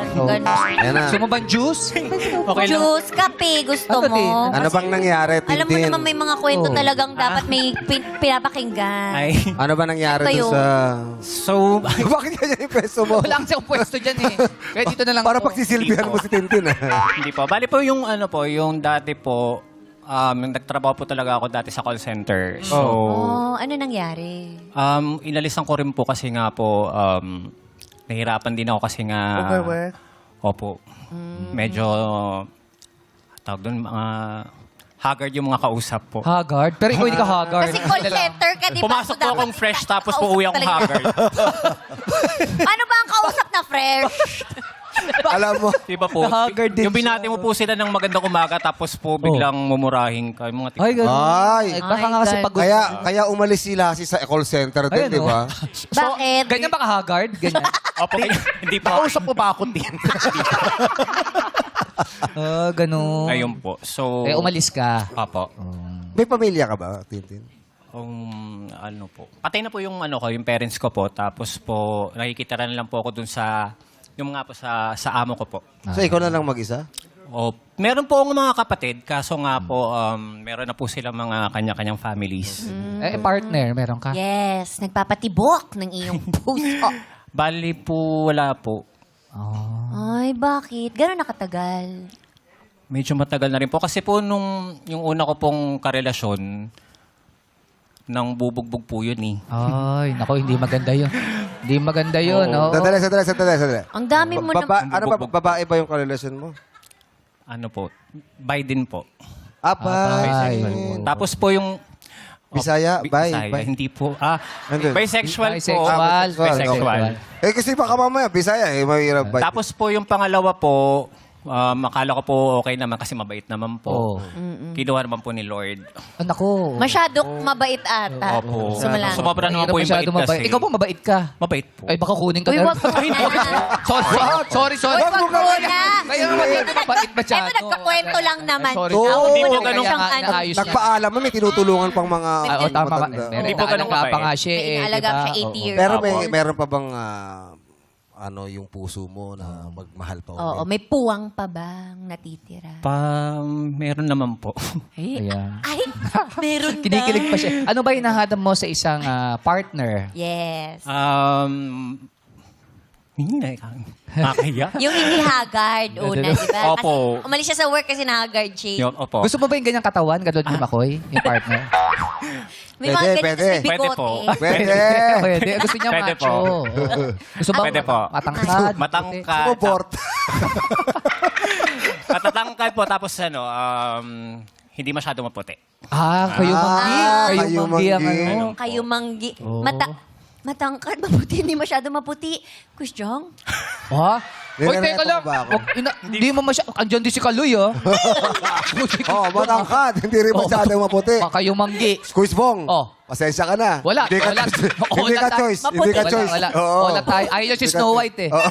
Ganun. Ayan na. Gusto mo bang juice? Okay lang. Juice, kape, gusto Ano mo? din? Ano bang nangyari, Alam mo Tintin? naman may mga kwento Oh. talagang dapat may pinapakinggan. Ay. Ano ba nangyari Ano ba doon yun? sa... So, Bakit ganyan yung peso mo? Wala kasi akong pwesto dyan eh. Kaya dito na lang Para ako. pagsisilbihan mo si Tintin, hindi po. Bali po yung ano po, yung dati po, nagtrabaho po talaga ako dati sa call center. So, Oh, ano nangyari? inalisan ko rin po kasi nga po, nahirapan din ako kasi nga... Overwork? Opo. Medyo, tawag doon, mga haggard yung mga kausap po. Haggard? Pero ikaw hindi ka haggard. Kasi call center ka, di ba? Pumasok So, po dapat akong fresh tapos kausap po uwi akong talaga. haggard. Ano ba ang kausap na fresh? Alam mo, Di ba po? Haggard din Yung binati mo po sila ng magandang umaga tapos po biglang mumurahin ka. Yung mga Ay, ganun. Ay. Baka nga kasi Ay, pagod. kaya umalis si Lassie sa call center din, Ayan, di oh. ba? Bakit? Ganyan ba ka haggard? Ganyan. Opo, hindi po. Kausap mo ba ako din? Ganun. Ayun po. So, Eh, umalis ka. Opo. May pamilya ka ba, Tintin? Ano po. Patay na po yung ano ko, yung parents ko po. Tapos po, nakikita rin lang po ako dun sa, yung nga po sa amo ko po. So, ikaw na lang mag-isa? O, meron po akong mga kapatid, kaso nga po, meron na po silang mga kanya-kanyang families. Eh, partner, meron ka? Yes, nagpapatibok ng iyong puso. Bali po, wala po. Oh. Ay, bakit? Gano'n nakatagal? Medyo matagal na rin po. Kasi po, yung una ko pong karelasyon, nang bubugbog po yun eh. Ay, nako, hindi maganda yun. Hindi maganda yun, Oo. no? Sandali. Ang dami mo na... Ano ba, babae ba yung karelasyon mo? Ano po? Biden po. Abay. Tapos po yung... Bisaya? Bisaya. Bye. Hindi po. Ano? Bisexual po. Bisexual. Bisexual. Eh, kasi baka mamaya, Bisaya, mahirap ba? Tapos po yung pangalawa po, akala ko po okay naman kasi mabait naman po. Oo. Kinuha naman po ni Lord. Oh, nako. Masyadong mabait ata. Opo. Sumala. Sumobra naman Mahirap po yung bait masyado mabait. kasi. Ikaw po mabait ka. Mabait po. Ay, baka kunin ka Uy, na. wag mo na. Sorry. Uy, wag mo na. Kaya naman yan, mabait masyado. Ito, nagkakwento lang naman. Sorry. Oo. Ako Hindi naman po na ganun. siyang Kaya ano. naayos niya. Nagpaalam mo, may tinutulungan pang mga Oo, tama ka. matanda. Meron Hindi po ganun ka pa kabait. nga siya May eh. inaalaga diba? siya 80 Oo. years Pero old. meron pa bang yung puso mo na magmahal pa Oo, ulit? may puwang pa bang natitira? Meron naman po. Ayan. Ay, meron ka. Kinikilig pa siya. Ano ba hinahanap mo sa isang partner? Yes. Hindi na. Nakakaya. Yung hindi haggard una, di ba? Opo. Kasi umalis siya sa work kasi na-haggard siya. Opo. Gusto mo ba yung ganyang katawan? Gadod ni Makoy? Yung partner? May mga Pwede, ganito pwede. sa Pwede po. bigote. Pwede. Pwede. Gusto niya Pwede macho. po. Oo. Gusto ba Pwede po. matangkad? Matangkad. Sumobort. Matatangkad po. Tapos hindi masyado maputi. Kayo manggi. Kayo kayo manggi ang manggi. ano. Kayo manggi. Oo. Matangkad, maputi, hindi masyado maputi. Kusyong? Ha? Uy, Nirereto teka lang. mo ba ako? Hindi mo masyado. Andyan din si Kaloy, oh. Oh, matangkad. Hindi rin masyadong maputi. Kayo manggi. Squeeze bong. Oh. Pasensya ka na. Wala. Hindi ka, Wala. hindi ka choice. Hindi ka Wala, choice. wala. Oo. Wala tayo. Ayaw si Hindi ka Snow choice. White, eh. Oo.